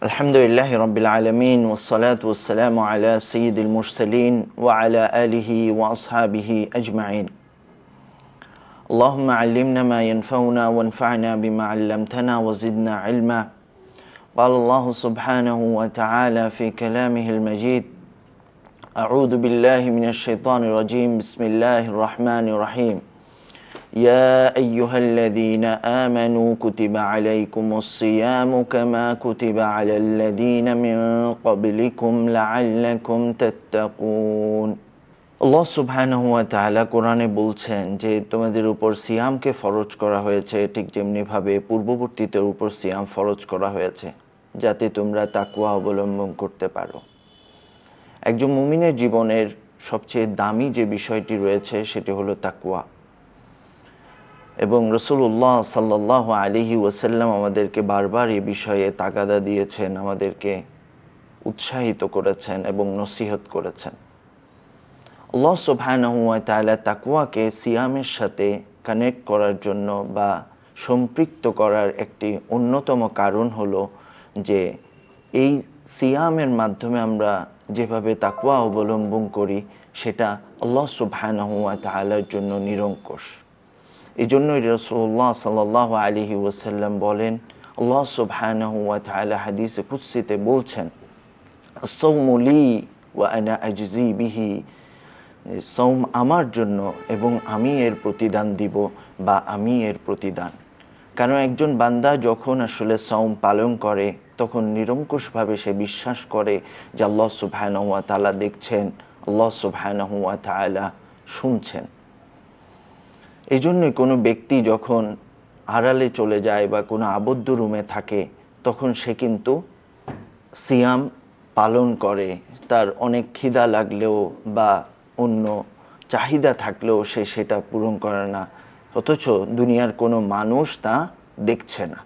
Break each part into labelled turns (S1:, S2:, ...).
S1: Alhamdulillahi Rabbil Alameen, wassalatu wassalamu ala Sayyidil Mursaleen wa ala alihi wa ashabihi ajma'in. Allahumma allimna ma yanfa'una wanfa'na bima 'allamtana wa zidna 'ilma. Qala Allah subhanahu wa ta'ala fi kalamihil majid. A'udhu billahi minash shaitanir rajim. Bismillahir rahmanir rahim. يا أيها الذين آمنوا كتب عليكم الصيام كما كتب على الذين من قبلكم لعلكم تتقون আল্লাহ সুবহানাহু ওয়া তাআলা কোরআনে বলছেন যে তোমাদের উপর সিয়ামকে ফরজ করা হয়েছে ঠিক যেমনিভাবে পূর্ববর্তীদের উপর সিয়াম ফরজ করা হয়েছে যাতে তোমরা তাকওয়া অবলম্বন করতে পারো। একজন মুমিনের জীবনের সবচেয়ে দামি যে বিষয়টি রয়েছে সেটি হলো তাকওয়া। এবং রাসূলুল্লাহ সাল্লাল্লাহু আলাইহি ওয়াসাল্লাম আমাদেরকে বারবার এই বিষয়ে তাগাদা দিয়েছেন, আমাদেরকে উৎসাহিত করেছেন এবং নসিহত করেছেন। আল্লাহ সুবহানাহু ওয়া তাআলা তাকওয়াকে সিয়ামের সাথে কানেক্ট করার জন্য বা সম্পৃক্ত করার একটি অন্যতম কারণ হলো যে এই সিয়ামের মাধ্যমে আমরা যেভাবে তাকওয়া অবলম্বন করি সেটা আল্লাহ সুবহানাহু ওয়া তাআলার জন্য নিরঙ্কুশ। এই জন্যই রাসূলুল্লাহ সাল্লাল্লাহু আলাইহি ওয়াসাল্লাম বলেন, আল্লাহ সুবহানাহু ওয়া তাআলা হাদিসে কুদসিতে বলছেন, আস-সাওমু লি ওয়া আনা আজজি বিহি, সাওম আমার জন্য এবং আমি এর প্রতিদান দিব বা আমি এর প্রতিদান। কারণ একজন বান্দা যখন আসলে সাওম পালন করে তখন নিরঙ্কুশভাবে সে বিশ্বাস করে যে আল্লাহ সুবহানাহু ওয়া তাআলা দেখছেন, আল্লাহ সুবহানাহু ওয়া তাআলা শুনছেন। এই জন্যই কোনো ব্যক্তি যখন আড়ালে চলে যায় বা কোনো আবদ্ধ রুমে থাকে তখন সে কিন্তু সিয়াম পালন করে। তার অনেক খিদা লাগলেও বা অন্য চাহিদা থাকলেও সে সেটা পূরণ করে না, অথচ দুনিয়ার কোনো মানুষ তা দেখছে না,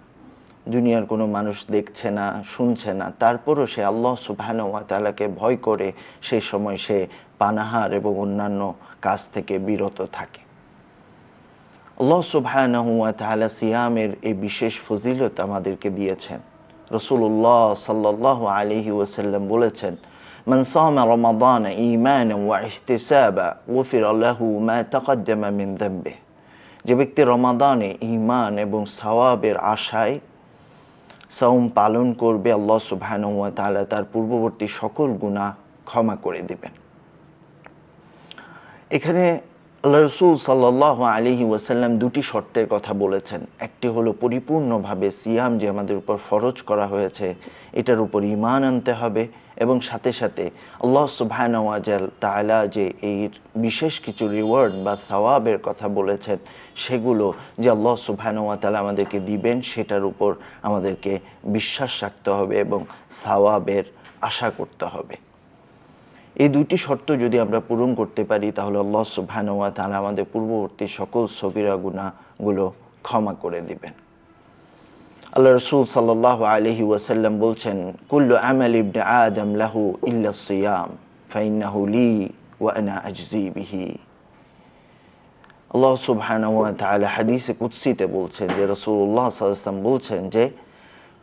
S1: দুনিয়ার কোনো মানুষ দেখছে না, শুনছে না, তারপরও সে আল্লাহ সুবহানাহু ওয়া তাআলাকে ভয় করে সেই সময় সে পানাহার এবং অন্যান্য কাজ থেকে বিরত থাকে। আল্লাহ সুবহানাহু ওয়া তাআলা সিয়ামের এই বিশেষ ফজিলত আমাদেরকে দিয়েছেন। রাসূলুল্লাহ সাল্লাল্লাহু আলাইহি ওয়াসাল্লাম বলেছেন, মান সামা রমাদান ঈমানান ওয়া ইহতিসাবা গুফিরা লাহু মা তাকদ্দামা মিন যামবিহি। যে ব্যক্তি রমাদানে ঈমান এবং সওয়াবের আশায় সাওম পালন করবে আল্লাহ সুবহানাহু ওয়া তাআলা তার পূর্ববর্তী সকল গুনাহ ক্ষমা করে দিবেন। এখানে আল্লাহ রাসূল সাল্লাল্লাহু আলাইহি ওয়াসাল্লাম দুটি শর্তের কথা বলেছেন। একটি হলো পরিপূর্ণভাবে সিয়াম যে আমাদের উপর ফরজ করা হয়েছে এটার উপর ঈমান আনতে হবে এবং সাথে সাথে আল্লাহ সুবহানাহু ওয়া তাআলা যে এই বিশেষ কিছু রিওয়ার্ড বা সওয়াবের কথা বলেছেন সেগুলো যে আল্লাহ সুবহানাহু ওয়া তাআলা আমাদেরকে দিবেন সেটার উপর আমাদেরকে বিশ্বাস রাখতে হবে এবং সওয়াবের আশা করতে হবে। এই দুইটি শর্ত যদি আমরা পূরণ করতে পারি তাহলে আল্লাহ সুবহানাহু ওয়া তাআলা আমাদের পূর্ববর্তী সকল সগীরা গুনাহগুলো ক্ষমা করে দিবেন। আল্লাহ রাসূল সাল্লাল্লাহু আলাইহি ওয়াসাল্লাম বলছেন, কুল্লু আমালি ইবনি আদম লাহু ইল্লা সিয়াম ফাইন্নাহু লি ওয়া আনা আজজি বিহি। আল্লাহ সুবহানাহু ওয়া তাআলা হাদিসে কুদসিতে বলছেন যে রাসূলুল্লাহ সাল্লাল্লাহু আলাইহি ওয়াসাল্লাম বলছেন যে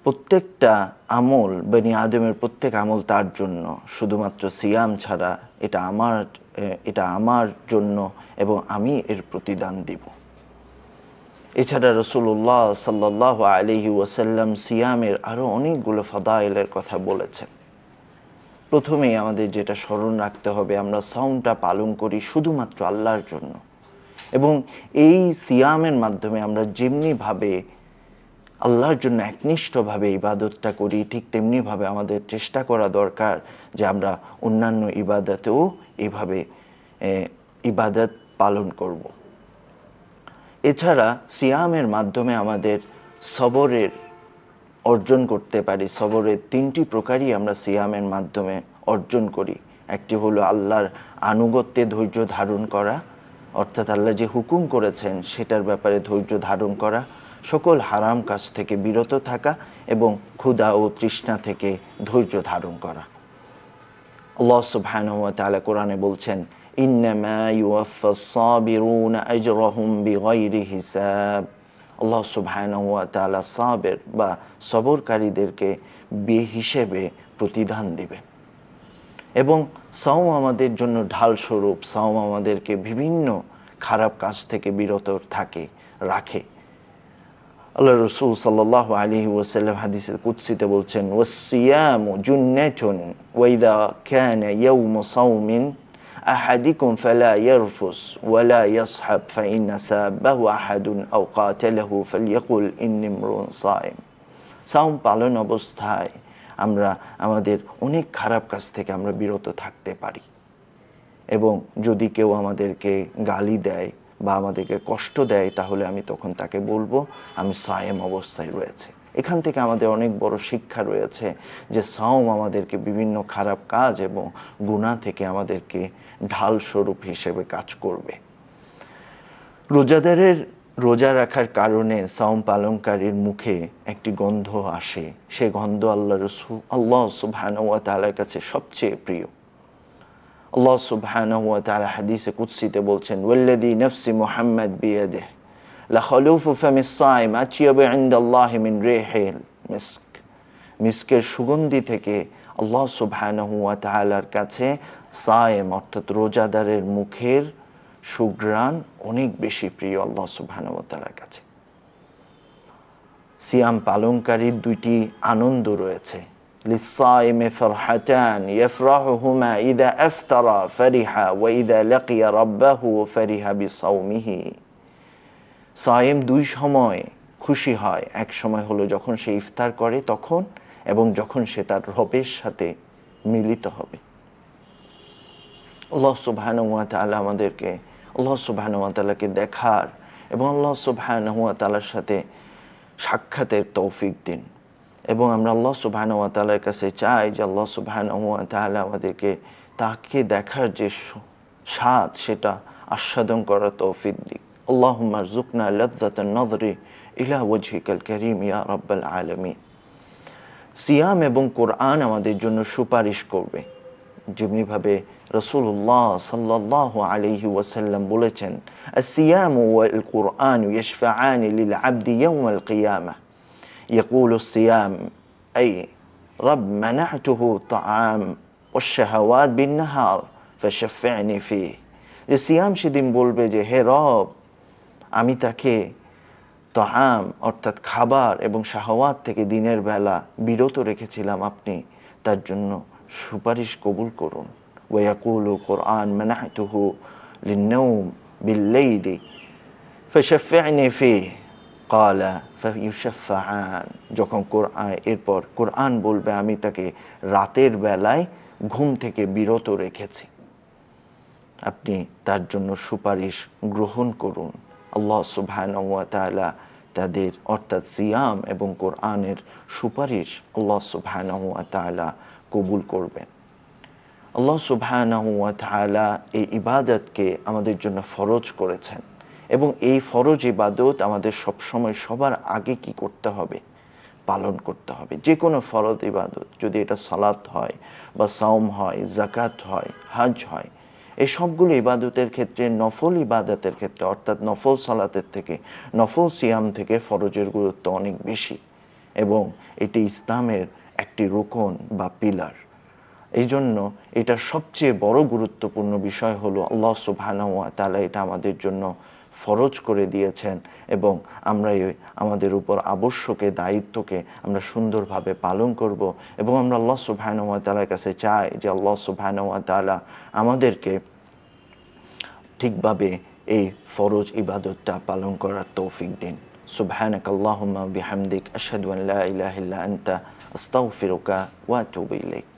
S1: প্রত্যেকটা আমল বনি আদমের প্রত্যেক আমল তার জন্য, শুধুমাত্র সিয়াম ছাড়া এটা আমার জন্য এবং আমি এর প্রতিদান দিব। এছাড়া রাসূলুল্লাহ সাল্লাল্লাহু আলাইহি ওয়াসাল্লাম সিয়ামের আরও অনেকগুলো ফাদাইলের কথা বলেছেন। প্রথমেই আমাদের যেটা স্মরণ রাখতে হবে, আমরা সাওমটা পালন করি শুধুমাত্র আল্লাহর জন্য এবং এই সিয়ামের মাধ্যমে আমরা যেমনিভাবে আল্লাহর জন্য একনিষ্ঠভাবে ইবাদতটা করি ঠিক তেমনিভাবে আমাদের চেষ্টা করা দরকার যে আমরা অন্যান্য ইবাদতেও এইভাবে ইবাদত পালন করব। এছাড়া সিয়ামের মাধ্যমে আমাদের সবরের অর্জন করতে পারি। সবরের তিনটি প্রকারই আমরা সিয়ামের মাধ্যমে অর্জন করি। একটি হলো আল্লাহর আনুগত্যে ধৈর্য ধারণ করা, অর্থাৎ আল্লাহ যে হুকুম করেছেন সেটার ব্যাপারে ধৈর্য ধারণ করা, সকল হারাম কাজ থেকে বিরত থাকা এবং ক্ষুধা ও তৃষ্ণা থেকে ধৈর্য ধারণ করা। আল্লাহ সুবহানাহু ওয়া তাআলা কোরআনে বলছেন, ইন্নামা ইউওয়াফফাস সাবিরুনা আজরাহুম বিগাইরি হিসাব আল্লাহ সুবহানাহু ওয়া তাআলা সাবের বা সবরকারীদেরকে হিসেবে প্রতিদান দিবেন। এবং সাওম আমাদের জন্য ঢাল স্বরূপ, সাওম আমাদেরকে বিভিন্ন খারাপ কাজ থেকে বিরত রাখে। আল্লাহ রসুল সাল্লাল্লাহু আলাইহি ওয়াসাল্লাম হাদিসে কুদসিতে বলছেন, ওয়াসসিয়ামু জুন্নাতুন ওয়া ইযা কানা ইয়াউমু সাওমিন আহাদিকুম ফালা ইয়ারফুস ওয়ালা ইয়াসহাব ফাইন্না সাবাহু আহাদুন আও কাতালাহু ফালইয়াকুল ইন্নী ইমরুন সাইম। সাওম পালন অবস্থায় আমরা আমাদের অনেক খারাপ কাজ থেকে আমরা বিরত থাকতে পারি। এবং যদি কেউ আমাদেরকে গালি দেয় বা আমাদেরকে কষ্ট দেয়, তাহলে আমি তখন তাকে বলবো আমি সায়েম অবস্থায় রয়েছে। এখান থেকে আমাদের অনেক বড় শিক্ষা রয়েছে যে সাওম আমাদেরকে বিভিন্ন খারাপ কাজ এবং গুনাহ থেকে আমাদেরকে ঢাল স্বরূপ হিসেবে কাজ করবে। রোজাদারের রোজা রাখার কারণে সাওম পালনকারীর মুখে একটি গন্ধ আসে, সে গন্ধ আল্লাহ সুবহানাহু ওয়া তাআলার কাছে সবচেয়ে প্রিয়। আল্লাহ সুবহানাহু ওয়া তাআলা হাদিসে কুদসিতে বলছেন, ওয়াল্লাযী নাফসি মুহাম্মাদ বিয়াদিহি লাখালুফু ফামিস সাইম আতইয়াবু ইনদাল্লাহি মিন রিহিল মিস্ক। মিস্কের সুগন্ধি থেকে আল্লাহ সুবহানাহু ওয়া তাআলার কাছে সায়েম অর্থাৎ রোজাদারের মুখের সুঘ্রাণ অনেক বেশি প্রিয় আল্লাহ সুবহানাহু ওয়া তাআলার কাছে। সিয়াম পালনকারীর দুইটি আনন্দ রয়েছে। লিসসাইমি ফারহাতান ইয়াফরাহুহুমা ইযা আফতারা ফারিহা ওয়া ইযা লাকিয়া রাব্বাহু ফারিহা বিসাওমিহি। সায়েম দুই সময় খুশি হয়, এক সময় হলো যখন সে ইফতার করে তখন, এবং যখন সে তার রবের সাথে মিলিত হবে। আল্লাহ সুবহানাহু ওয়া তাআলা আমাদেরকে আল্লাহ সুবহানাহু ওয়া তাআলাকে দেখার এবং আল্লাহ সুবহানাহু ওয়া তাআলার সাথে সাক্ষাতের তৌফিক দিন। এবং আমরা আল্লাহ সুবহানাহু ওয়া তাআলার কাছে চাই যে আল্লাহ সুবহানাহু ওয়া তাআলা আমাদেরকে তাকে দেখার যে স্বাদ সেটা আস্বাদন করার তৌফিক দিক। আল্লাহুম্মা রযুকনা লাযযাতান নাযরি ইলা ওয়াজহিকাল কারীম ইয়া রাব্বাল আলামিন। সিয়াম এবং কোরআন আমাদের জন্য সুপারিশ করবে, যেমনিভাবে রাসূলুল্লাহ সাল্লাল্লাহু আলাইহি ওয়াসাল্লাম বলেছেন, আসিয়ামু ওয়াল কুরআনু ইয়াশফাআনি লিল আবদি ইয়াওমাল কিয়ামাহ। ইয়াকুলু সিয়াম আই রব মানা'তুহু তা'আম ওয়াশ শাহাওয়াত বিন নাহার ফাশফি'নি ফিহি। যে সিয়াম সেদিন বলবে যে হে রব, আমি তাকে তা'আম অর্থাৎ খাবার এবং শাহাওয়াত থেকে দিনের বেলা বিরত রেখেছিলাম, আপনি তার জন্য সুপারিশ কবুল করুন। ওয়ায়াকুলু কুরআন মানা'তুহু লিন-নাওম বিল-লাইলি ফাশফি'নি ফিহি ক্বালা ফায়ুশাফাআন। যখন এরপর কোরআন বলবে আমি তাকে রাতের বেলায় ঘুম থেকে বিরত রেখেছি, আপনি তার জন্য সুপারিশ গ্রহণ করুন। আল্লাহ সুবহানাহু ওয়া তাআলা তাদের অর্থাৎ সিয়াম এবং কোরআনের সুপারিশ আল্লাহ সুবহানাহু ওয়া তাআলা কবুল করবেন। আল্লাহ সুবহানাহু ওয়া তাআলা এই ইবাদতকে আমাদের জন্য ফরজ করেছেন, এবং এই ফরজ ইবাদত আমাদের সবসময় সবার আগে কি করতে হবে? পালন করতে হবে। যে কোনো ফরজ ইবাদত, যদি এটা সালাত হয় বা সাওম হয়, যাকাত হয়, হজ হয়, এই সবগুলো ইবাদতের ক্ষেত্রে নফল ইবাদতের ক্ষেত্রে অর্থাৎ নফল সালাতের থেকে, নফল সিয়াম থেকে ফরজের গুরুত্ব অনেক বেশি, এবং এটি ইসলামের একটি রুকন বা পিলার। এই জন্য এটা সবচেয়ে বড় গুরুত্বপূর্ণ বিষয় হলো আল্লাহ সুবহানাহু ওয়া তাআলা এটা আমাদের জন্য ফরজ করে দিয়েছেন, এবং আমরা আমাদের উপর আবশ্যকে দায়িত্বকে আমরা সুন্দরভাবে পালন করব। এবং আমরা আল্লাহ সুবহানাহু ওয়া তাআলার কাছে চাই যে আল্লাহ সুবহানাহু ওয়া তাআলা আমাদেরকে ঠিকভাবে এই ফরজ ইবাদতটা পালন করার তৌফিক দিন। সুবহানাক আল্লাহুম্মা বিহামদিক আশহাদু আন লা ইলাহা ইল্লা আনতা আস্তাগফিরুকা ওয়া আতুবু ইলাইক।